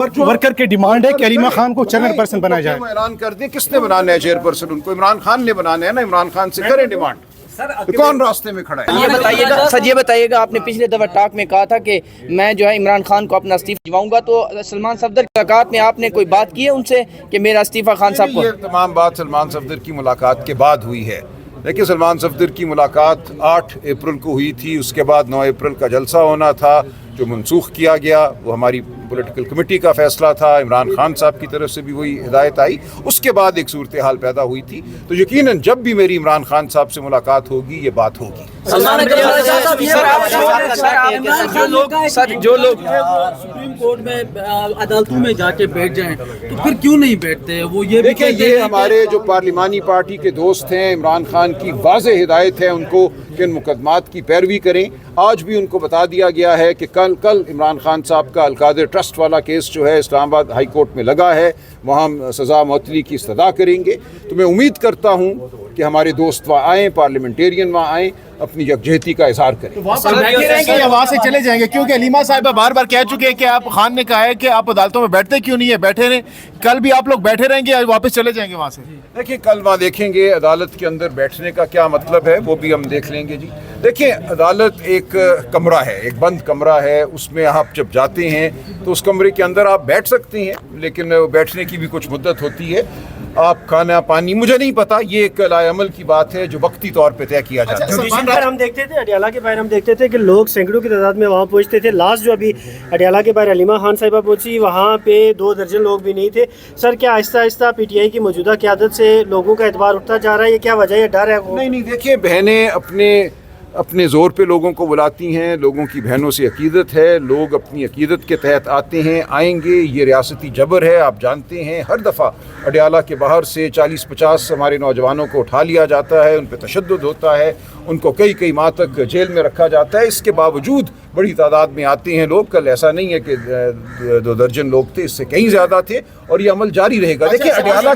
Worker کی demand ہے کہ علیمہ خان کو چیئرمین پرسن بنایا جائے. اعلان کر دیں کس نے بنانا ہے چیئر پرسن, ان کو عمران خان نے بنانا ہے نا, عمران خان سے کریں ڈیمانڈ. کون راستے میں کھڑا ہے؟ یہ بتائیے گا, آپ نے پچھلے دفعہ ٹاک میں کہا تھا کہ میں جو ہے عمران خان کو اپنا استعفیٰ دلواؤں گا, تو سلمان صفدر کی ملاقات میں آپ نے کوئی بات کی ہے ان سے کہ میرا استعفیٰ خان صاحب کو؟ یہ تمام بات سلمان صفدر کی ملاقات کے بعد ہوئی ہے. دیکھیے سلمان صفدر کی ملاقات 8 اپریل کو ہوئی تھی, اس کے بعد 9 اپریل کا جلسہ ہونا تھا جو منسوخ کیا گیا. وہ ہماری پولیٹیکل کمیٹی کا فیصلہ تھا, عمران خان صاحب کی طرف سے بھی وہی ہدایت آئی. اس کے بعد ایک صورتحال پیدا ہوئی تھی, تو یقیناً جب بھی میری عمران خان صاحب سے ملاقات ہوگی یہ بات ہوگی. جو لوگ سپریم کورٹ میں عدالتوں میں جا کے بیٹھ جائیں تو پھر کیوں نہیں بیٹھتے وہ؟ یہ دیکھیں, یہ ہمارے جو پارلیمانی پارٹی کے دوست ہیں, عمران خان کی واضح ہدایت ہے ان کو کہ ان مقدمات کی پیروی کریں. آج بھی ان کو بتا دیا گیا ہے کہ کل عمران خان صاحب کا القادر ٹرسٹ والا کیس جو ہے اسلام آباد ہائی کورٹ میں لگا ہے, وہاں ہم سزا معطلی کی استدعا کریں گے. تو میں امید کرتا ہوں کہ ہمارے دوست وہاں آئیں, پارلیمنٹیرین وہاں آئیں, اپنی یکجہتی کا اظہار کریں. وہاں سے چلے جائیں گے کیونکہ علیمہ صاحبہ بار بار کہہ چکے ہیں کہ آپ خان نے کہا ہے کہ آپ عدالتوں میں بیٹھتے کیوں نہیں ہے, بیٹھے رہیں. کل بھی آپ لوگ بیٹھے رہیں گے, واپس چلے جائیں گے وہاں سے؟ دیکھیں کل وہاں دیکھیں گے عدالت کے اندر بیٹھنے کا کیا مطلب ہے, وہ بھی ہم دیکھ لیں گے. جی دیکھیں, عدالت ایک کمرہ ہے, ایک بند کمرہ ہے, اس میں آپ جب جاتے ہیں تو اس کمرے کے اندر آپ بیٹھ سکتے ہیں, لیکن بیٹھنے کی بھی کچھ مدت ہوتی ہے. آپ کھانا پانی مجھے نہیں پتا, یہ ایک لائے عمل کی بات ہے جو وقتی طور پہ طے کیا جاتا ہے. ہم دیکھتے تھے اڈیالہ کے باہر, ہم دیکھتے تھے کہ لوگ سینکڑوں کی تعداد میں وہاں پہنچتے تھے. لاسٹ جو ابھی اڈیالہ کے باہر علیمہ خان صاحبہ پہنچی, وہاں پہ 2 درجن لوگ بھی نہیں تھے. سر کیا آہستہ آہستہ پی ٹی آئی کی موجودہ قیادت سے لوگوں کا اعتبار اٹھتا جا رہا ہے, یہ کیا وجہ ہے, ڈر ہے؟ نہیں, دیکھیں بہنیں اپنے زور پہ لوگوں کو بلاتی ہیں, لوگوں کی بہنوں سے عقیدت ہے, لوگ اپنی عقیدت کے تحت آتے ہیں, آئیں گے. یہ ریاستی جبر ہے, آپ جانتے ہیں. ہر دفعہ اڈیالہ کے باہر سے 40-50 ہمارے نوجوانوں کو اٹھا لیا جاتا ہے, ان پہ تشدد ہوتا ہے, ان کو کئی ماہ تک جیل میں رکھا جاتا ہے. اس کے باوجود بڑی تعداد میں آتے ہیں لوگ. کل ایسا نہیں ہے کہ 2 درجن لوگ تھے, اس سے کہیں زیادہ تھے, اور یہ عمل جاری رہے گا. دیکھیں اڈیالہ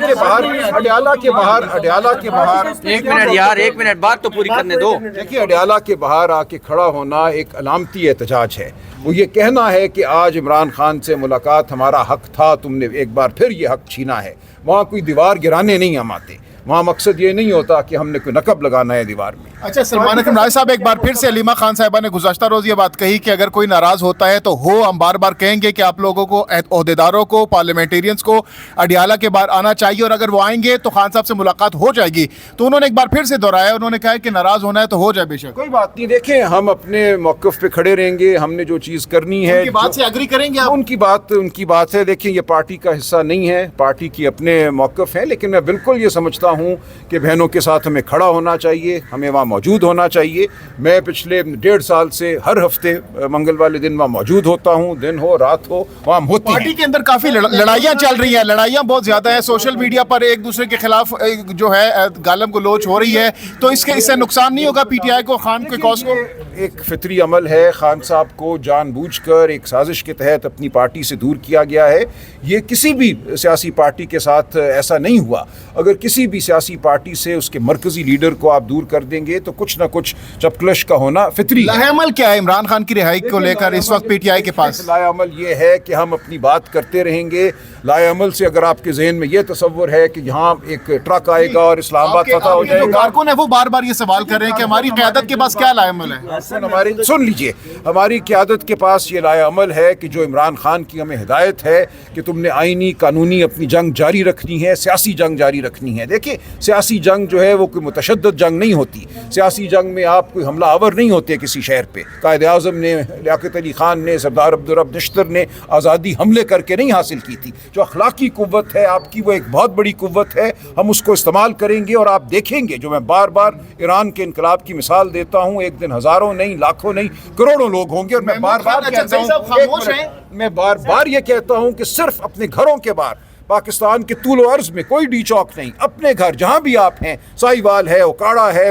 کے باہر ایک منٹ بات تو پوری کرنے دو. دیکھیے اڈیالہ کے باہر آ کے کھڑا ہونا ایک علامتی احتجاج ہے. وہ یہ کہنا ہے کہ آج عمران خان سے ملاقات ہمارا حق تھا, تم نے ایک بار پھر یہ حق چھینا ہے. وہاں کوئی دیوار گرانے نہیں ہم آتے, وہاں مقصد یہ نہیں ہوتا کہ ہم نے کوئی نقب لگانا ہے دیوار میں. اچھا سلمان اکرم راضی صاحب, ایک بار پھر سے علیمہ خان صاحبہ نے گزشتہ روز یہ بات کہی کہ اگر کوئی ناراض ہوتا ہے تو ہم بار بار کہیں گے کہ آپ لوگوں کو, عہدیداروں کو, پارلیمنٹیرینز کو اڈیالہ کے باہر آنا چاہیے, اور اگر وہ آئیں گے تو خان صاحب سے ملاقات ہو جائے گی. تو انہوں نے ایک بار پھر سے دہرایا, انہوں نے کہا کہ ناراض ہونا ہے تو ہو جائے, بے شک کوئی بات نہیں. دیکھیں ہم اپنے موقف پہ کھڑے رہیں گے, ہم نے جو چیز کرنی ہے ان کی بات سے اگری کریں گے آپ؟ ان کی بات ہے. دیکھیں یہ پارٹی کا حصہ نہیں ہے, پارٹی کی اپنے موقف ہیں, لیکن میں بالکل یہ سمجھتا ہوں کہ بہنوں کے ساتھ ہمیں کھڑا ہونا چاہیے, ہمیں وہاں موجود ہونا چاہیے. میں پچھلے 1.5 سال سے ہر ہفتے منگل والے دن وہاں موجود ہوتا ہوں, دن ہو رات ہو وہاں ہم ہوتے ہیں. پارٹی کے اندر کافی لڑائیاں چل رہی ہیں, لڑائیاں بہت زیادہ ہیں, سوشل میڈیا پر ایک دوسرے کے خلاف جو ہے گالم گلوچ ہو رہی ہے, تو اس سے نقصان نہیں ہوگا پی ٹی آئی کو, خان کے کاز کو؟ ایک فطری عمل ہے, خان صاحب کو جان بوجھ کر ایک سازش کے تحت اپنی پارٹی سے دور کیا گیا ہے. یہ کسی بھی سیاسی پارٹی کے ساتھ ایسا نہیں ہوا. اگر کسی بھی سیاسی پارٹی سے اس کے مرکزی لیڈر کو آپ دور کر دیں گے تو کچھ نہ کچھ چپکلش کا ہونا فطری ہے. لائحہ عمل کیا ہے عمران خان کی رہائی کو لے کر اس وقت پی ٹی آئی کے پاس؟ لائحہ عمل یہ ہے کہ ہم اپنی بات کرتے رہیں گے. لائحہ عمل سے اگر آپ کے ذہن میں یہ تصور ہے کہ یہاں ایک ٹرک آئے گا اور اسلام آباد فتح ہو جائے گا, کارکن ہے وہ بار بار یہ سوال کر رہے ہیں کہ ہماری قیادت کے پاس کیا لائحہ عمل ہے. سن لیجئے, ہماری قیادت کے پاس یہ لائحہ عمل ہے کہ جو عمران خان کی ہمیں ہدایت ہے کہ تم نے آئینی قانونی اپنی جنگ جاری رکھنی ہے, سیاسی جنگ جاری رکھنی ہے. دیکھیں سیاسی جنگ جو ہے وہ کوئی متشدد جنگ نہیں ہوتی. سیاسی جنگ میں آپ کوئی حملہ آور نہیں ہوتے کسی شہر پہ. قائد اعظم نے, لیاقت علی خان نے, سردار عبدالرب نشتر نے آزادی حملے کر کے نہیں حاصل کی تھی. جو اخلاقی قوت ہے آپ کی وہ ایک بہت بڑی قوت ہے, ہم اس کو استعمال کریں گے. اور آپ دیکھیں گے, جو میں بار بار ایران کے انقلاب کی مثال دیتا ہوں, ایک دن ہزاروں نہیں, لاکھوں نہیں, کروڑوں لوگ ہوں گے. اور میں بار بار یہ کہتا ہوں کہ صرف اپنے گھروں کے باہر پاکستان کے طول و عرض میں کوئی ڈی چوک نہیں, اپنے گھر جہاں بھی آپ ہیں, سائی وال ہے, اوکاڑا ہے,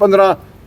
15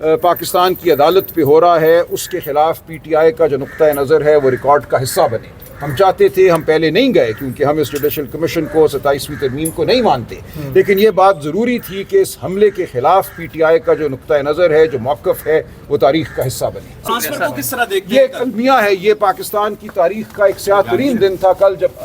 پاکستان کی عدالت پہ ہو رہا ہے اس کے خلاف پی ٹی آئی کا جو نقطۂ نظر ہے وہ ریکارڈ کا حصہ بنے. ہم چاہتے تھے, ہم پہلے نہیں گئے کیونکہ ہم اس جوڈیشل کمیشن کو 27ویں ترمیم کو نہیں مانتے, لیکن یہ بات ضروری تھی کہ اس حملے کے خلاف پی ٹی آئی کا جو نقطۂ نظر ہے, جو موقف ہے, وہ تاریخ کا حصہ بنے. ٹرانسفر کو کس طرح دیکھتے یہ ہیں؟ ایک المیہ ہے, یہ پاکستان کی تاریخ کا ایک سیاہ ترین دن تھا کل جب